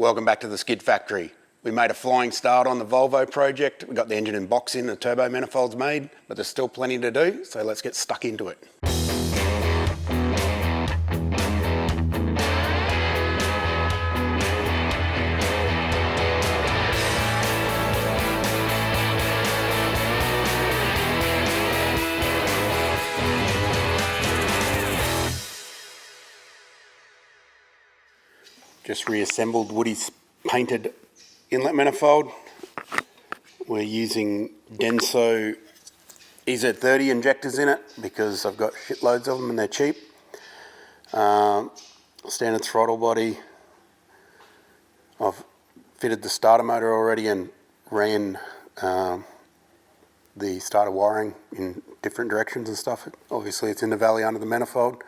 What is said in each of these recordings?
Welcome back to the Skid Factory. We made a flying start on the Volvo project. We got the engine in box in, the turbo manifolds made, but there's still plenty to do, so let's get stuck into it. Just reassembled Woody's painted inlet manifold. We're using Denso EZ30 injectors in it because I've got shitloads of them and they're cheap. Standard throttle body. I've fitted the starter motor already and ran the starter wiring in different directions and stuff. Obviously it's in the valley under the manifold,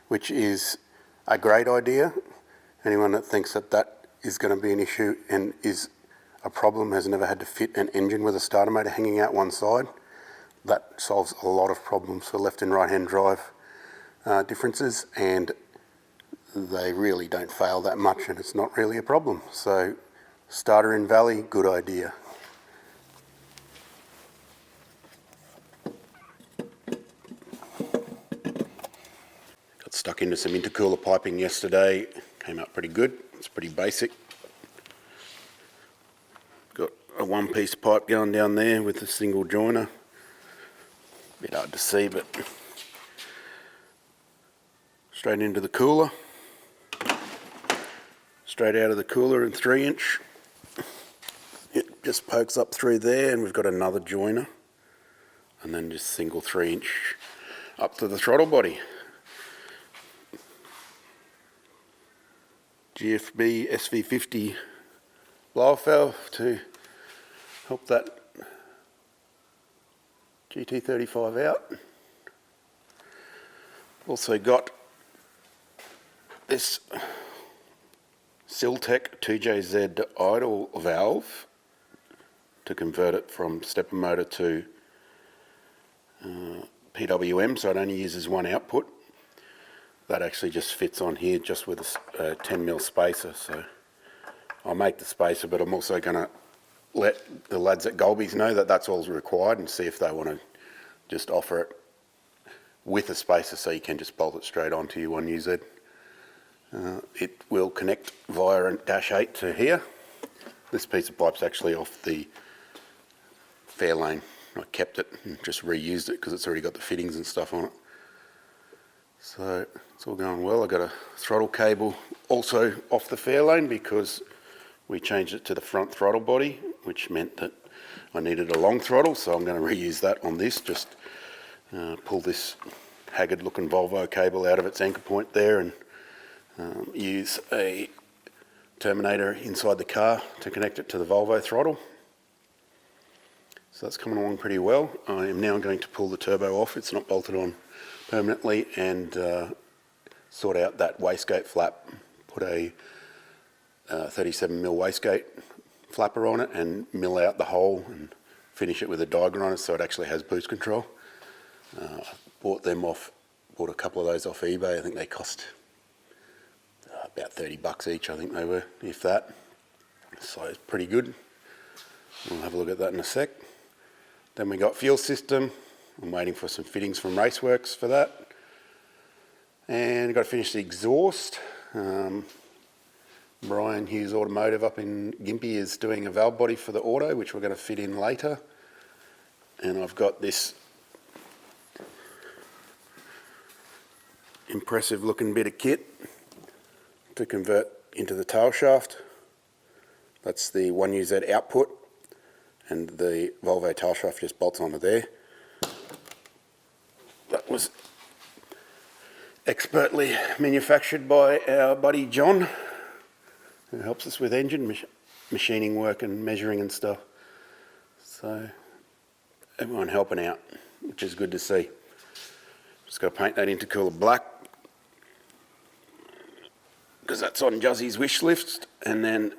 which is a great idea. Anyone that thinks that that is going to be an issue and is a problem has never had to fit an engine with a starter motor hanging out one side. That solves a lot of problems for left and right hand drive differences, and they really don't fail that much and it's not really a problem. So starter in valley, good idea. Got stuck into some intercooler piping yesterday. Came out pretty good. It's pretty basic. Got a one-piece pipe going down there with a single joiner. Bit hard to see, but straight into the cooler. Straight out of the cooler in 3-inch. It just pokes up through there, and we've got another joiner. And then just single 3-inch up to the throttle body. GFB SV50 blow-off valve to help that GT35 out. Also got this Haltech 2JZ idle valve to convert it from stepper motor to PWM, so it only uses one output. That actually just fits on here just with a 10mm spacer, so I'll make the spacer, but I'm also going to let the lads at Golby's know that that's all required and see if they want to just offer it with a spacer so you can just bolt it straight onto your 1UZ. It will connect via a -8 to here. This piece of pipe's actually off the Fairlane. I kept it and just reused it because it's already got the fittings and stuff on it. So it's all going well. I got a throttle cable also off the Fairlane because we changed it to the front throttle body, which meant that I needed a long throttle, so I'm going to reuse that on this. Just pull this haggard looking Volvo cable out of its anchor point there and use a terminator inside the car to connect it to the Volvo throttle. So that's coming along pretty well. I am now going to pull the turbo off. It's not bolted on permanently, and sort out that wastegate flap. Put a 37mm wastegate flapper on it and mill out the hole and finish it with a die grinder so it actually has boost control. Bought a couple of those off eBay. I think they cost about $30 each, I think they were, if that. So it's pretty good. We'll have a look at that in a sec. Then we got fuel system. I'm waiting for some fittings from Raceworks for that. And I've got to finish the exhaust. Brian Hughes Automotive up in Gympie is doing a valve body for the auto, which we're going to fit in later. And I've got this impressive looking bit of kit to convert into the tail shaft. That's the 1UZ output, and the Volvo tail shaft just bolts onto there. That was expertly manufactured by our buddy John, who helps us with engine machining work and measuring and stuff. So everyone helping out, which is good to see. Just got to paint that intercooler black because that's on Juzzy's wish list, and then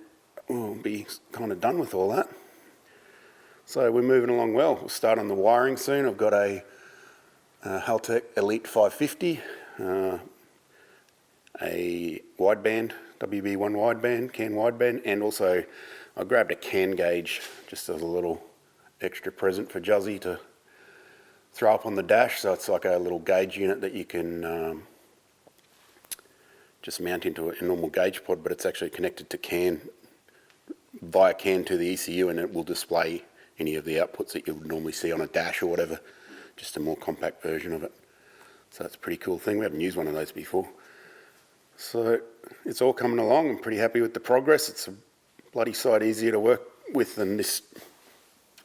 we'll be kind of done with all that. So we're moving along well. We'll start on the wiring soon. I've got a Haltech Elite 550, a wideband WB1 wideband, CAN wideband, and also I grabbed a CAN gauge just as a little extra present for Juzzy to throw up on the dash. So it's like a little gauge unit that you can just mount into a normal gauge pod, but it's actually connected to CAN, via CAN to the ECU, and it will display any of the outputs that you would normally see on a dash or whatever, just a more compact version of it. So that's a pretty cool thing. We haven't used one of those before. So it's all coming along. I'm pretty happy with the progress. It's a bloody sight easier to work with than this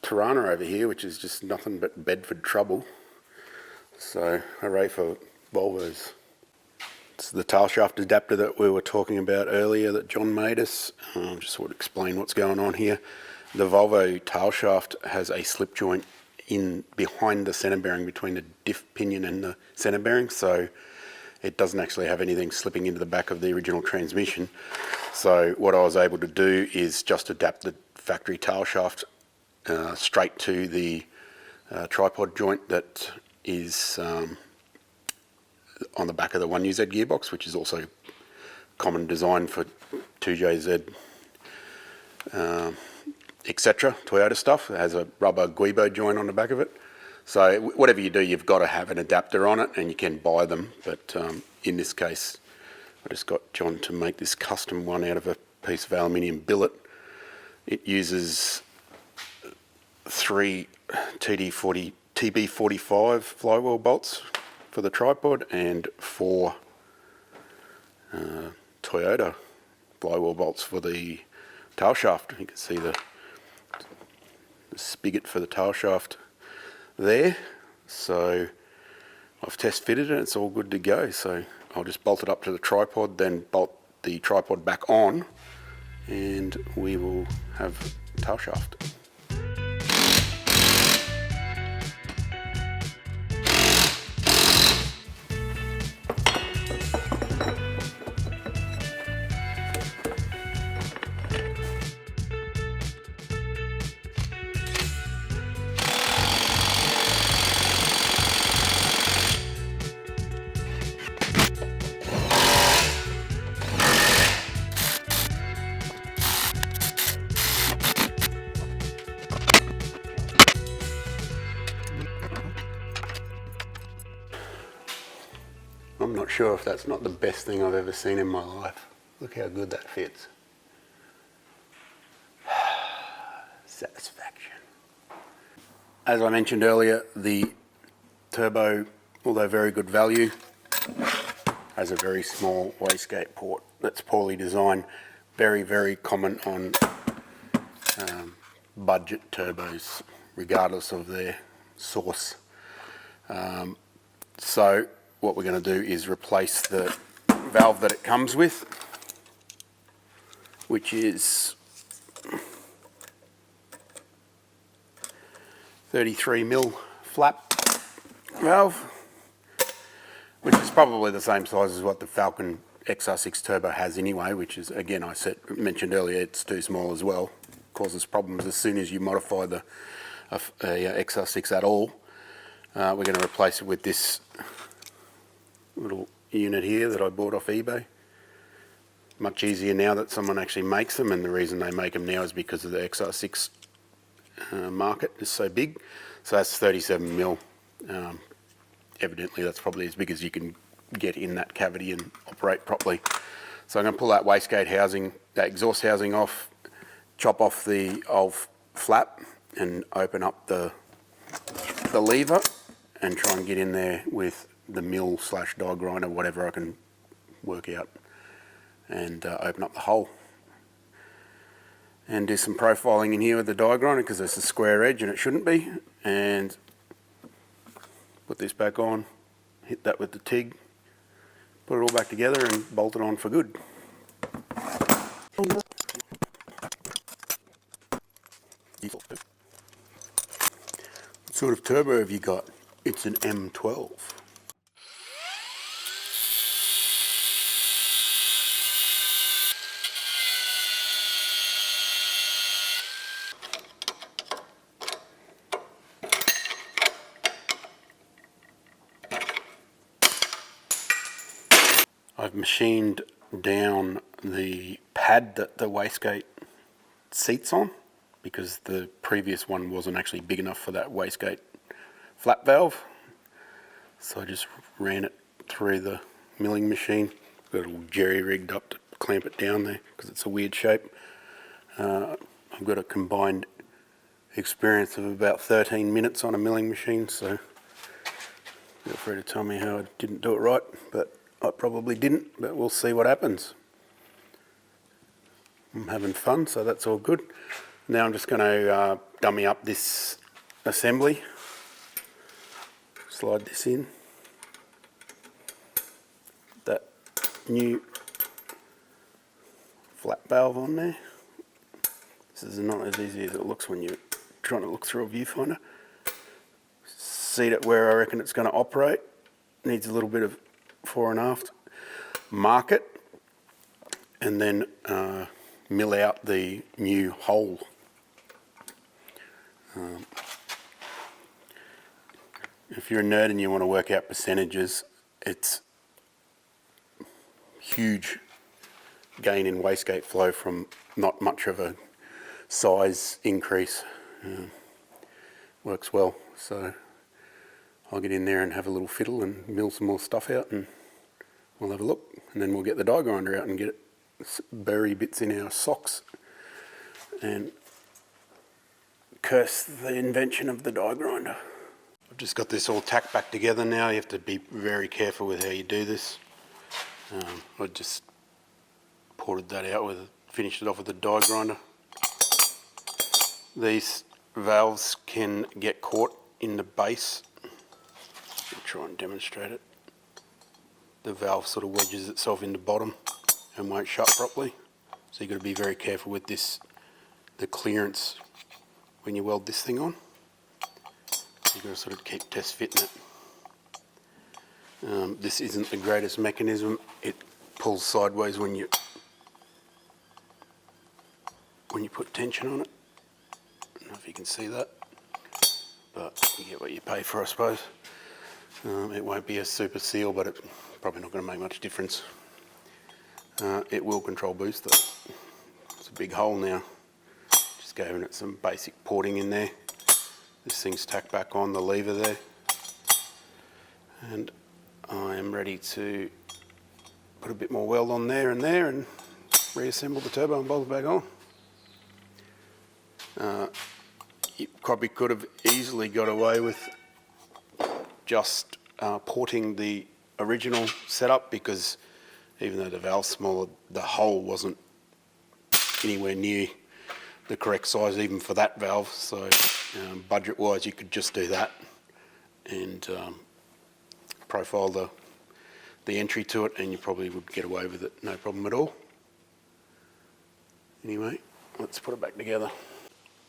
Tirana over here, which is just nothing but Bedford trouble. So hooray for Volvos. It's the tail shaft adapter that we were talking about earlier that John made us. Just sort of explain what's going on here. The Volvo tail shaft has a slip joint in behind the centre bearing, between the diff pinion and the centre bearing, so it doesn't actually have anything slipping into the back of the original transmission. So what I was able to do is just adapt the factory tail shaft straight to the tripod joint that is on the back of the 1UZ gearbox, which is also common design for 2JZ, etc. Toyota stuff. It has a rubber guibo joint on the back of it. So whatever you do, you've got to have an adapter on it, and you can buy them. But in this case, I just got John to make this custom one out of a piece of aluminium billet. It uses 3 TB45 flywheel bolts for the tripod and 4 Toyota flywheel bolts for the tail shaft. You can see the spigot for the tail shaft there. So I've test fitted it, it's all good to go. So I'll just bolt it up to the tripod, then bolt the tripod back on, and we will have tail shaft. I'm not sure if that's not the best thing I've ever seen in my life. Look how good that fits. Satisfaction. As I mentioned earlier, the turbo, although very good value, has a very small wastegate port that's poorly designed. Very, very common on budget turbos, regardless of their source. So what we're going to do is replace the valve that it comes with, which is 33mm flap valve, which is probably the same size as what the Falcon XR6 Turbo has anyway, which is, again, I mentioned earlier, it's too small as well. Causes problems as soon as you modify the XR6 at all. We're going to replace it with this little unit here that I bought off eBay. Much easier now that someone actually makes them, and the reason they make them now is because of the XR6 market is so big. So that's 37mm. Evidently that's probably as big as you can get in that cavity and operate properly. So I'm going to pull that wastegate housing, that exhaust housing off, chop off the old flap and open up the lever and try and get in there with the mill/die grinder, whatever I can work out, and open up the hole and do some profiling in here with the die grinder, because there's a square edge and it shouldn't be, and put this back on, hit that with the TIG, put it all back together and bolt it on for good. What sort of turbo have you got? It's an M12. I've machined down the pad that the wastegate seats on, because the previous one wasn't actually big enough for that wastegate flap valve. So I just ran it through the milling machine. Got it all jerry-rigged up to clamp it down there because it's a weird shape. I've got a combined experience of about 13 minutes on a milling machine, so feel free to tell me how I didn't do it right, but I probably didn't, but we'll see what happens. I'm having fun, so that's all good. Now I'm just going to dummy up this assembly. Slide this in. That new flap valve on there. This is not as easy as it looks when you're trying to look through a viewfinder. Seat it where I reckon it's going to operate. Needs a little bit of fore and aft. Mark it, and then mill out the new hole. If you're a nerd and you want to work out percentages, it's huge gain in wastegate flow from not much of a size increase. Works well, so I'll get in there and have a little fiddle and mill some more stuff out, and we'll have a look, and then we'll get the die grinder out and get it, bury bits in our socks and curse the invention of the die grinder. I've just got this all tacked back together now. You have to be very careful with how you do this. I just ported that out finished it off with a die grinder. These valves can get caught in the base. I'll try and demonstrate it. The valve sort of wedges itself in the bottom and won't shut properly. So you've got to be very careful with this, the clearance when you weld this thing on. You've got to sort of keep test fitting it. This isn't the greatest mechanism. It pulls sideways when you put tension on it. I don't know if you can see that, but you get what you pay for, I suppose. It won't be a super seal, but it's probably not going to make much difference. It will control boost though. It's a big hole now. Just giving it some basic porting in there. This thing's tacked back on, the lever there. And I am ready to put a bit more weld on there and reassemble the turbo and bolt it back on. You probably could have easily got away with just porting the original setup, because even though the valve's smaller, the hole wasn't anywhere near the correct size even for that valve. So budget wise you could just do that and profile the entry to it, and you probably would get away with it no problem at all. Anyway, let's put it back together.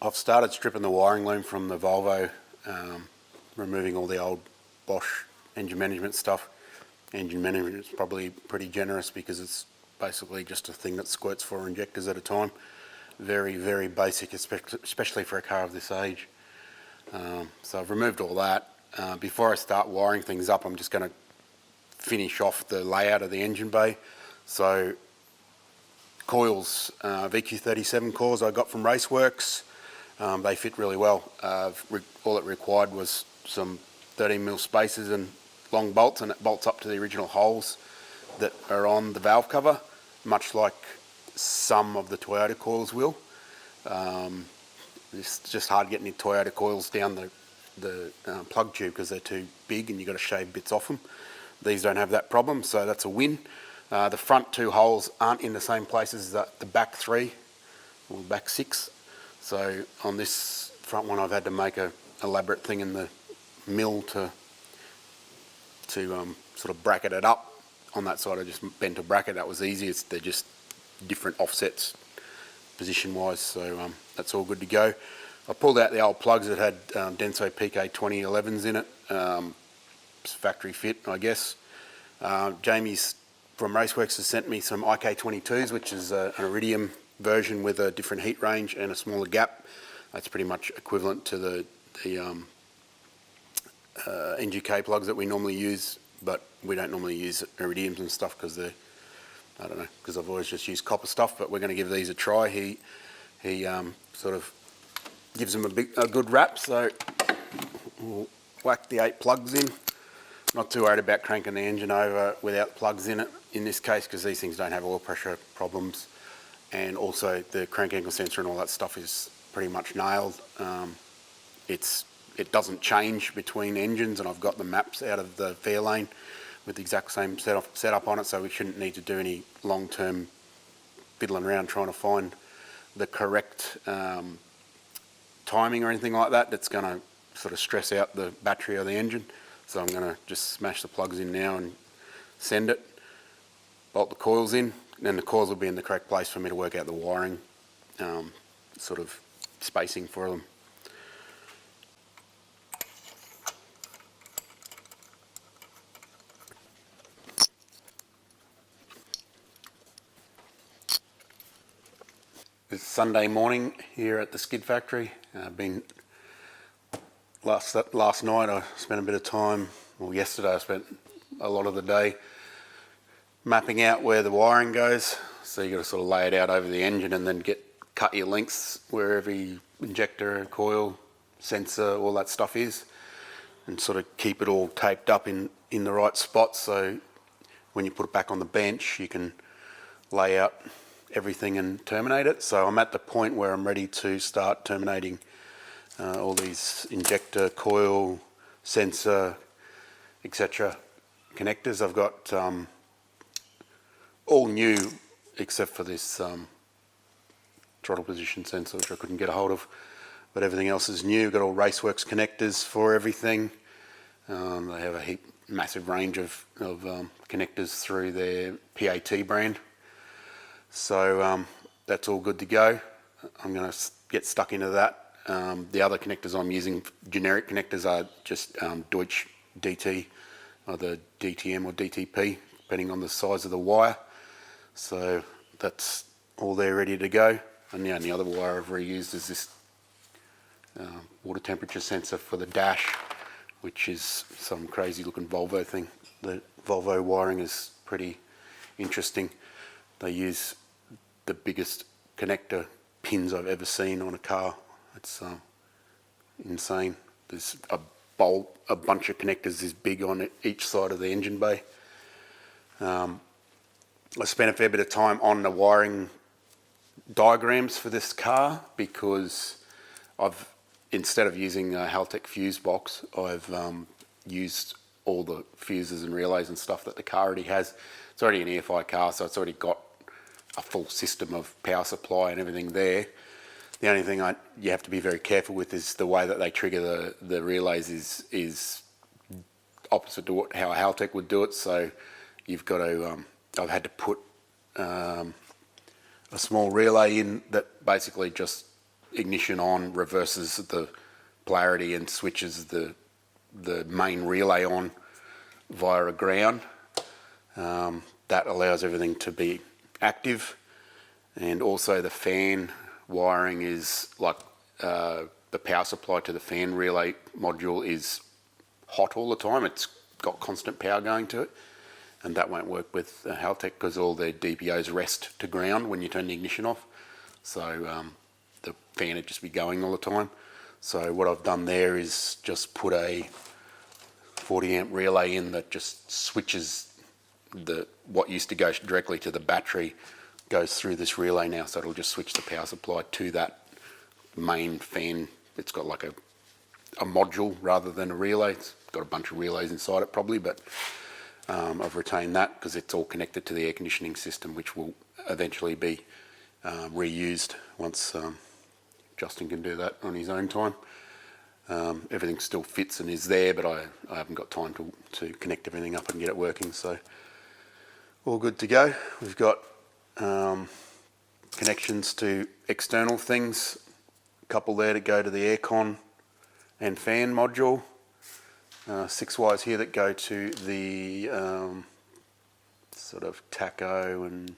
I've started stripping the wiring loom from the Volvo, removing all the old Bosch engine management stuff. Engine management is probably pretty generous because it's basically just a thing that squirts 4 injectors at a time. Very, very basic, especially for a car of this age. So I've removed all that. Before I start wiring things up, I'm just going to finish off the layout of the engine bay. So coils, VQ37 coils I got from Raceworks. They fit really well. All it required was some 13mm spacers and long bolts, and it bolts up to the original holes that are on the valve cover, much like some of the Toyota coils will. It's just hard getting the Toyota coils down the plug tube because they're too big and you've got to shave bits off them. These don't have that problem, so that's a win. The front 2 holes aren't in the same places as the back 3 or back 6. So on this front one I've had to make a elaborate thing in the mill to sort of bracket it up. On that side I just bent a bracket, that was easy. They're just different offsets position wise, so that's all good to go. I pulled out the old plugs that had Denso PK 2011s in it. It's factory fit, I guess. Jamie's from Raceworks has sent me some IK22s, which is an iridium version with a different heat range and a smaller gap. That's pretty much equivalent to the NGK plugs that we normally use, but we don't normally use iridiums and stuff because they're I don't know, because I've always just used copper stuff, but we're going to give these a try. He sort of gives them a good wrap, so we'll whack the 8 plugs in. Not too worried about cranking the engine over without plugs in it in this case, because these things don't have oil pressure problems, and also the crank angle sensor and all that stuff is pretty much nailed. It doesn't change between engines, and I've got the maps out of the Fairlane with the exact same setup on it, so we shouldn't need to do any long-term fiddling around trying to find the correct timing or anything like that. That's going to sort of stress out the battery or the engine. So I'm going to just smash the plugs in now and send it, bolt the coils in, and then the coils will be in the correct place for me to work out the wiring sort of spacing for them. It's Sunday morning here at the skid factory. Last night I spent a bit of time, well yesterday I spent a lot of the day mapping out where the wiring goes. So you got to sort of lay it out over the engine and then cut your lengths where every injector, coil, sensor, all that stuff is, and sort of keep it all taped up in the right spot, so when you put it back on the bench you can lay out everything and terminate it. So I'm at the point where I'm ready to start terminating all these injector, coil, sensor, etc. connectors. I've got all new except for this throttle position sensor, which I couldn't get a hold of, but everything else is new. Got all Raceworks connectors for everything. They have a massive range of connectors through their PAT brand. So that's all good to go. I'm going to get stuck into that. The other connectors I'm using, generic connectors, are just Deutsch DT, either DTM or DTP, depending on the size of the wire. So that's all there ready to go. And the only other wire I've reused is this water temperature sensor for the dash, which is some crazy looking Volvo thing. The Volvo wiring is pretty interesting. They use the biggest connector pins I've ever seen on a car. It's insane. There's a bunch of connectors this big on each side of the engine bay. I spent a fair bit of time on the wiring diagrams for this car, because instead of using a Haltech fuse box, I've used all the fuses and relays and stuff that the car already has. It's already an EFI car, so it's already got a full system of power supply and everything there. The only thing you have to be very careful with is the way that they trigger the relays is opposite to how a Haltech would do it. So you've got to, I've had to put a small relay in that basically just ignition on reverses the polarity and switches the main relay on via a ground. That allows everything to be active, and also the fan wiring is like the power supply to the fan relay module is hot all the time. It's got constant power going to it, and that won't work with Haltech because all their DPOs rest to ground when you turn the ignition off. So the fan would just be going all the time. So what I've done there is just put a 40 amp relay in that just switches what used to go directly to the battery goes through this relay now, so it'll just switch the power supply to that main fan. It's got like a module rather than a relay. It's got a bunch of relays inside it probably, but I've retained that because it's all connected to the air conditioning system, which will eventually be reused once Justin can do that on his own time. Everything still fits and is there, but I haven't got time to connect everything up and get it working, so all good to go. We've got connections to external things, a couple there to go to the aircon and fan module, 6 wires here that go to the sort of tacho and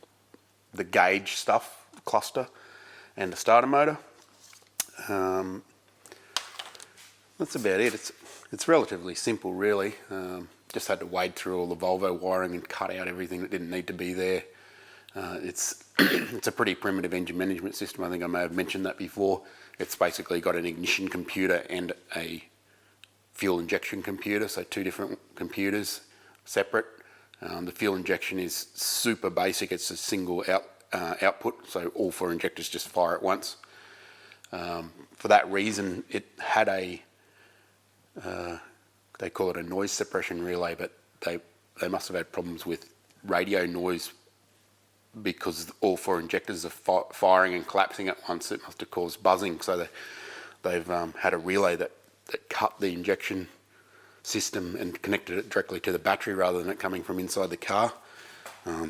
the gauge stuff, cluster, and the starter motor. That's about it. It's relatively simple, really. Just had to wade through all the Volvo wiring and cut out everything that didn't need to be there. It's it's a pretty primitive engine management system. I think I may have mentioned that before. It's basically got an ignition computer and a fuel injection computer, so two different computers separate. The fuel injection is super basic. It's a single output, so all four injectors just fire at once. For that reason, it had a they call it a noise suppression relay, but they must have had problems with radio noise because all four injectors are firing and collapsing at once. It must have caused buzzing, so they've had a relay that cut the injection system and connected it directly to the battery rather than it coming from inside the car.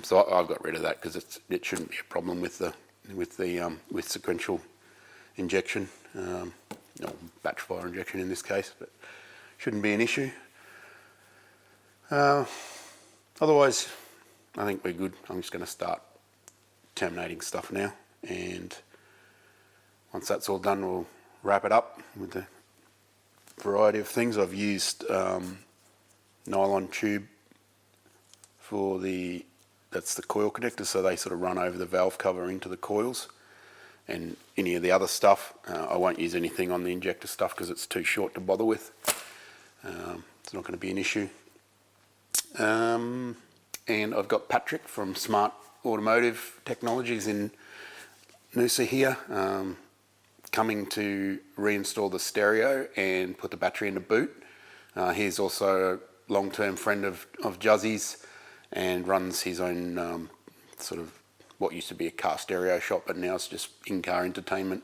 So I've got rid of that because it shouldn't be a problem with sequential injection, or batch fire injection in this case, but shouldn't be an issue. Otherwise, I think we're good. I'm just going to start terminating stuff now, and once that's all done, we'll wrap it up with the variety of things. I've used nylon tube for that's the coil connector, so they sort of run over the valve cover into the coils. And any of the other stuff, I won't use anything on the injector stuff because it's too short to bother with. It's not going to be an issue. And I've got Patrick from Smart Automotive Technologies in Noosa here, coming to reinstall the stereo and put the battery in the boot. He's also a long-term friend of Juzzy's and runs his own sort of what used to be a car stereo shop, but now it's just in-car entertainment,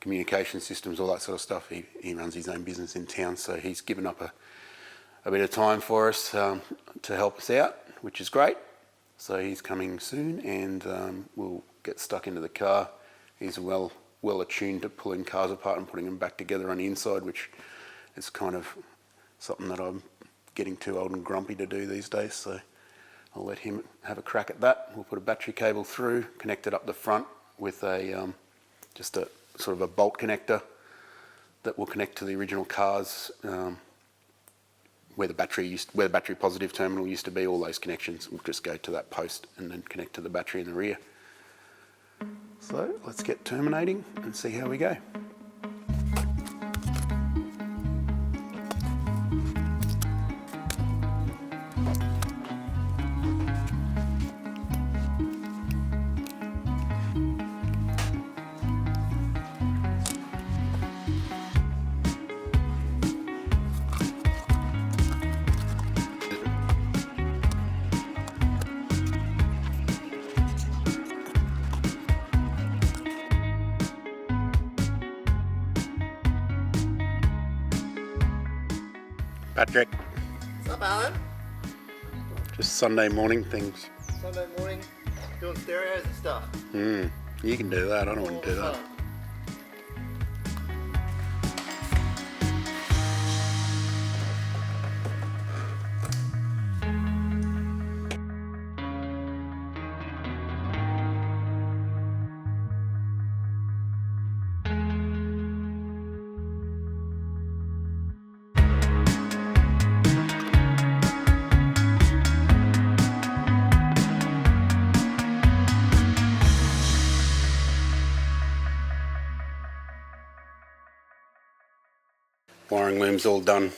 communication systems, all that sort of stuff. He runs his own business in town, so he's given up a bit of time for us to help us out, which is great. So he's coming soon, and we'll get stuck into the car. He's well attuned to pulling cars apart and putting them back together on the inside, which is kind of something that I'm getting too old and grumpy to do these days. So I'll let him have a crack at that. We'll put a battery cable through, connect it up the front with a just a sort of a bolt connector that will connect to the original cars, where the battery positive terminal used to be. All those connections will just go to that post and then connect to the battery in the rear. So let's get terminating and see how we go. Patrick. What's up, Alan? Just Sunday morning things. Sunday morning, doing stereos and stuff. You can do that. I don't want to do that. Wiring loom's all done.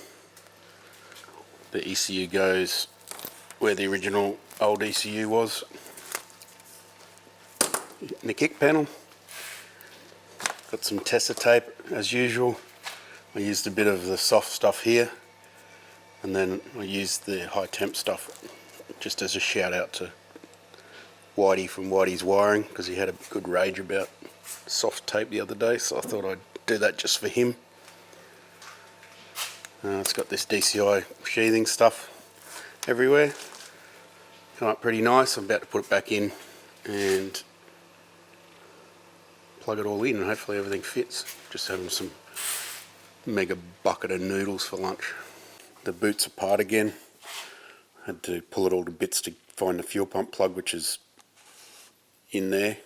The ECU goes where the original old ECU was. In the kick panel, got some tester tape as usual. I used a bit of the soft stuff here, and then I used the high temp stuff just as a shout out to Whitey from Whitey's Wiring, because he had a good rage about soft tape the other day, so I thought I'd do that just for him. It's got this DCI sheathing stuff everywhere. Come up pretty nice. I'm about to put it back in and plug it all in, and hopefully everything fits. Just having some mega bucket of noodles for lunch. The boot's apart again. Had to pull it all to bits to find the fuel pump plug, which is in there.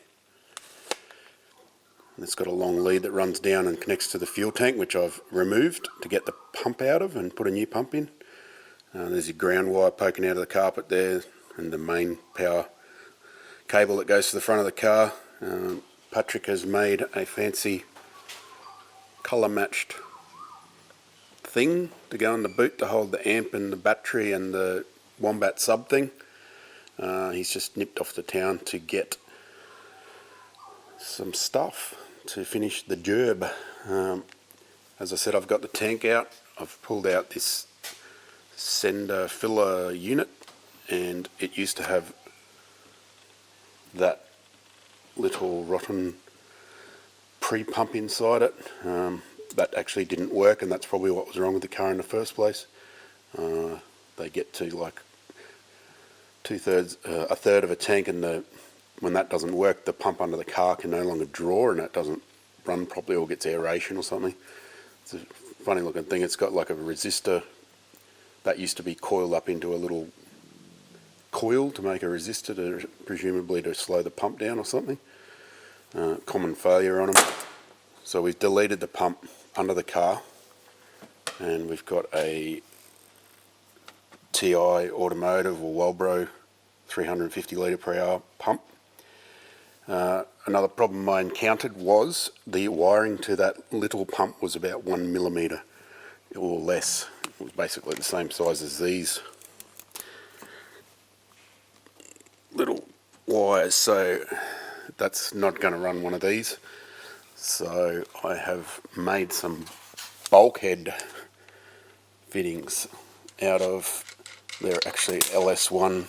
It's got a long lead that runs down and connects to the fuel tank, which I've removed to get the pump out of and put a new pump in. There's your ground wire poking out of the carpet there, and the main power cable that goes to the front of the car. Patrick has made a fancy colour matched thing to go in the boot to hold the amp and the battery and the Wombat sub thing. He's just nipped off to town to get some stuff to finish the job. As I said, I've got the tank out. I've pulled out this sender filler unit, and it used to have that little rotten pre-pump inside it. That actually didn't work, and that's probably what was wrong with the car in the first place. They get to like a third of a tank, and when that doesn't work, the pump under the car can no longer draw, and it doesn't run properly or gets aeration or something. It's a funny looking thing. It's got like a resistor that used to be coiled up into a little coil to make a resistor, presumably to slow the pump down or something. Common failure on them. So we've deleted the pump under the car, and we've got a TI Automotive or Walbro 350 litre per hour pump. Another problem I encountered was the wiring to that little pump was about 1 millimetre or less. It was basically the same size as these little wires, so that's not going to run one of these. So I have made some bulkhead fittings out of, they're actually LS1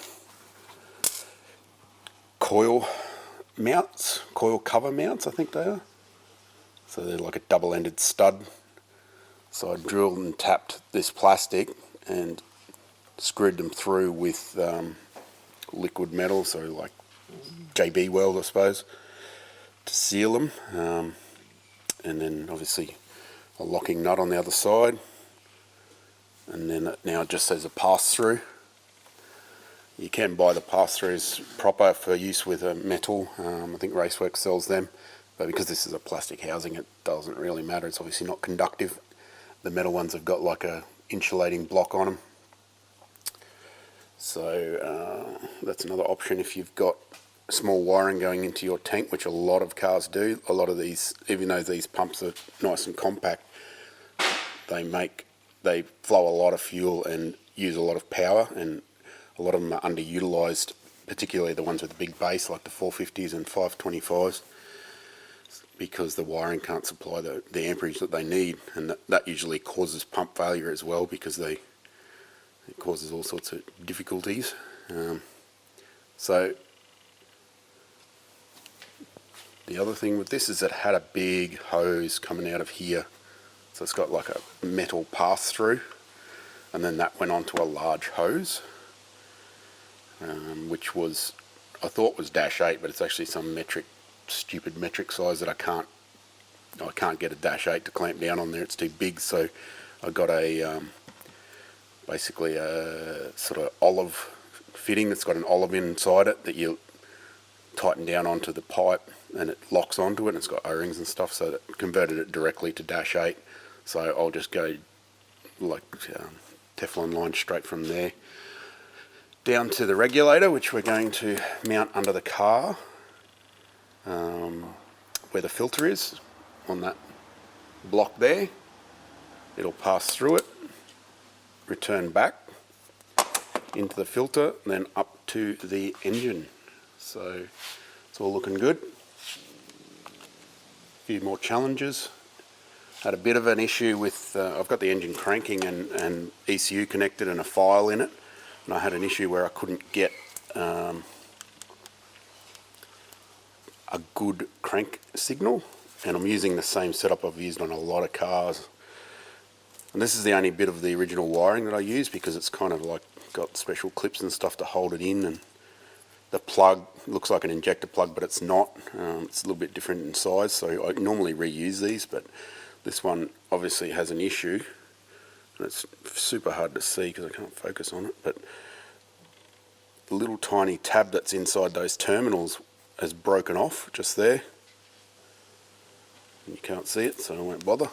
coil mounts, coil cover mounts I think they are. So they're like a double-ended stud. So I drilled and tapped this plastic and screwed them through with liquid metal, so like JB weld I suppose, to seal them. And then obviously a locking nut on the other side. And then now it just says a pass-through. You can buy the pass-throughs proper for use with a metal. I think Raceworks sells them. But because this is a plastic housing, it doesn't really matter. It's obviously not conductive. The metal ones have got like a insulating block on them. So that's another option if you've got small wiring going into your tank, which a lot of cars do. A lot of these, even though these pumps are nice and compact, they flow a lot of fuel and use a lot of power, and a lot of them are underutilised, particularly the ones with the big base like the 450s and 525s, because the wiring can't supply the amperage that they need, and that usually causes pump failure as well, because it causes all sorts of difficulties. So the other thing with this is it had a big hose coming out of here. So it's got like a metal pass-through, and then that went onto a large hose, which was, I thought was -8, but it's actually some stupid metric size that I can't get a -8 to clamp down on there. It's too big. So I got basically a sort of olive fitting that's got an olive inside it that you tighten down onto the pipe, and it locks onto it, and it's got O-rings and stuff, so that converted it directly to -8. So I'll just go like Teflon line straight from there down to the regulator, which we're going to mount under the car, where the filter is on that block there. It'll pass through it, return back into the filter, and then up to the engine. So it's all looking good. A few more challenges. Had a bit of an issue with, I've got the engine cranking and ECU connected and a file in it, and I had an issue where I couldn't get a good crank signal, and I'm using the same setup I've used on a lot of cars. And this is the only bit of the original wiring that I use, because it's kind of like got special clips and stuff to hold it in, and the plug looks like an injector plug, but it's not. It's a little bit different in size, so I normally reuse these, but this one obviously has an issue, and it's super hard to see because I can't focus on it, but the little tiny tab that's inside those terminals has broken off just there. And you can't see it, so I won't bother.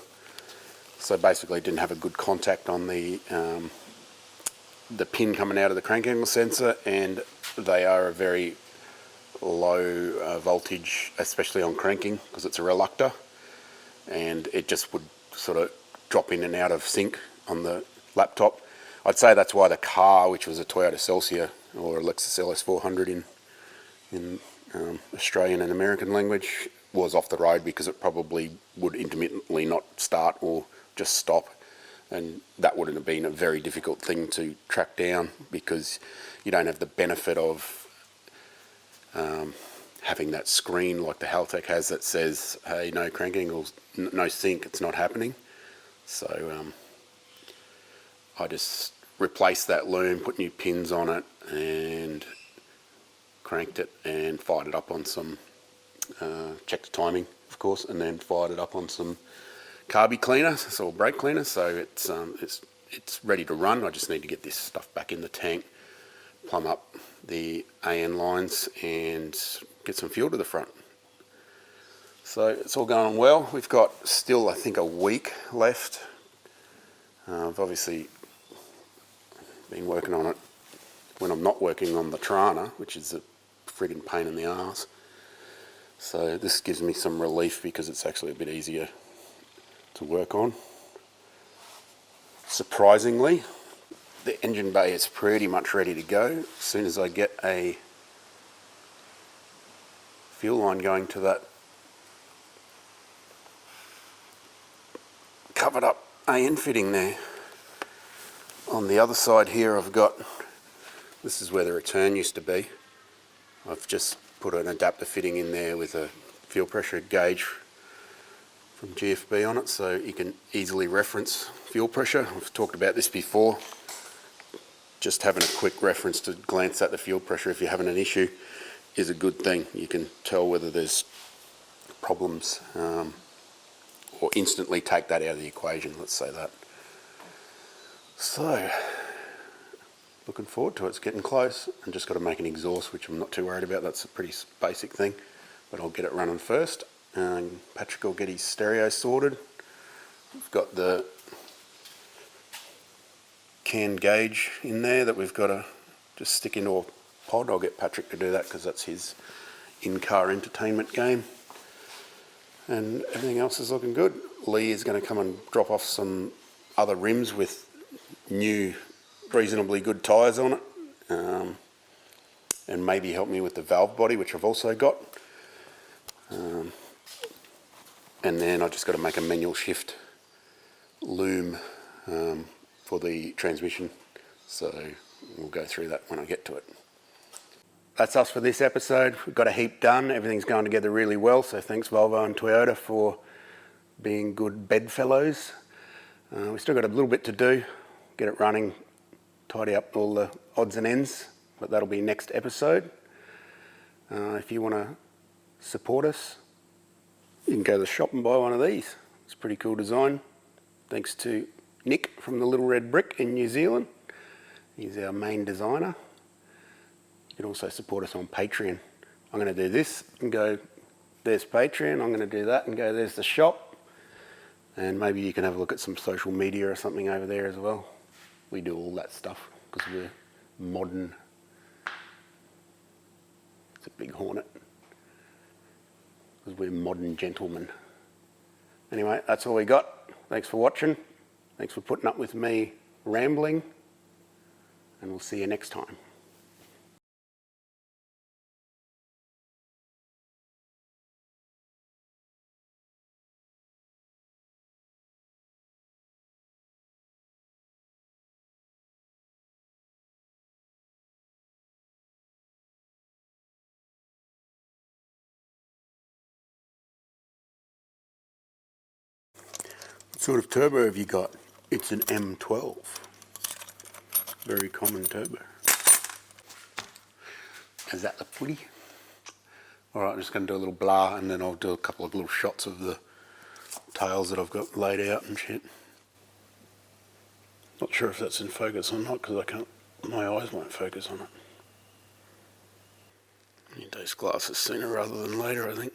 So basically it didn't have a good contact on the pin coming out of the crank angle sensor, and they are a very low voltage, especially on cranking, because it's a reluctor, and it just would sort of drop in and out of sync on the laptop. I'd say that's why the car, which was a Toyota Celsior or a Lexus LS400 in Australian and American language, was off the road, because it probably would intermittently not start or just stop, and that would have been a very difficult thing to track down, because you don't have the benefit of having that screen like the Haltech has that says, hey, no cranking or no sync, it's not happening. So I just replaced that loom, put new pins on it, and cranked it and fired it up on some, checked the timing, of course, and then fired it up on some carby cleaner, or brake cleaner, so it's ready to run. I just need to get this stuff back in the tank, plumb up the AN lines, and get some fuel to the front. So it's all going well. We've got still, I think, a week left. I've obviously been working on it when I'm not working on the Trana, which is a friggin' pain in the arse. So this gives me some relief, because it's actually a bit easier to work on. Surprisingly, the engine bay is pretty much ready to go. As soon as I get a fuel line going to that covered up AN fitting there. On the other side here, I've got, this is where the return used to be. I've just put an adapter fitting in there with a fuel pressure gauge from GFB on it, so you can easily reference fuel pressure. I've talked about this before. Just having a quick reference to glance at the fuel pressure if you're having an issue is a good thing. You can tell whether there's problems, or instantly take that out of the equation, let's say that. So, looking forward to it. It's getting close. I've just got to make an exhaust, which I'm not too worried about. That's a pretty basic thing, but I'll get it running first. And Patrick will get his stereo sorted. We've got the CAN gauge in there that we've got to just stick into a pod. I'll get Patrick to do that, because that's his in-car entertainment game. And everything else is looking good. Lee is going to come and drop off some other rims with new, reasonably good tyres on it, and maybe help me with the valve body, which I've also got. And then I just got to make a manual shift loom for the transmission, so we'll go through that when I get to it. That's us for this episode. We've got a heap done. Everything's going together really well, so thanks Volvo and Toyota for being good bedfellows. We've still got a little bit to do, get it running, tidy up all the odds and ends, but that'll be next episode. If you want to support us, you can go to the shop and buy one of these. It's a pretty cool design. Thanks to Nick from the Little Red Brick in New Zealand. He's our main designer. You can also support us on Patreon. I'm going to do this and go, there's Patreon. I'm going to do that and go, there's the shop. And maybe you can have a look at some social media or something over there as well. We do all that stuff because we're modern. It's a big hornet. Because we're modern gentlemen. Anyway, that's all we got. Thanks for watching. Thanks for putting up with me rambling. And we'll see you next time. What sort of turbo have you got? It's an M12. Very common turbo. Is that the footy? Alright, I'm just going to do a little blah and then I'll do a couple of little shots of the tails that I've got laid out and shit. Not sure if that's in focus or not because I can't, my eyes won't focus on it. I need those glasses sooner rather than later, I think.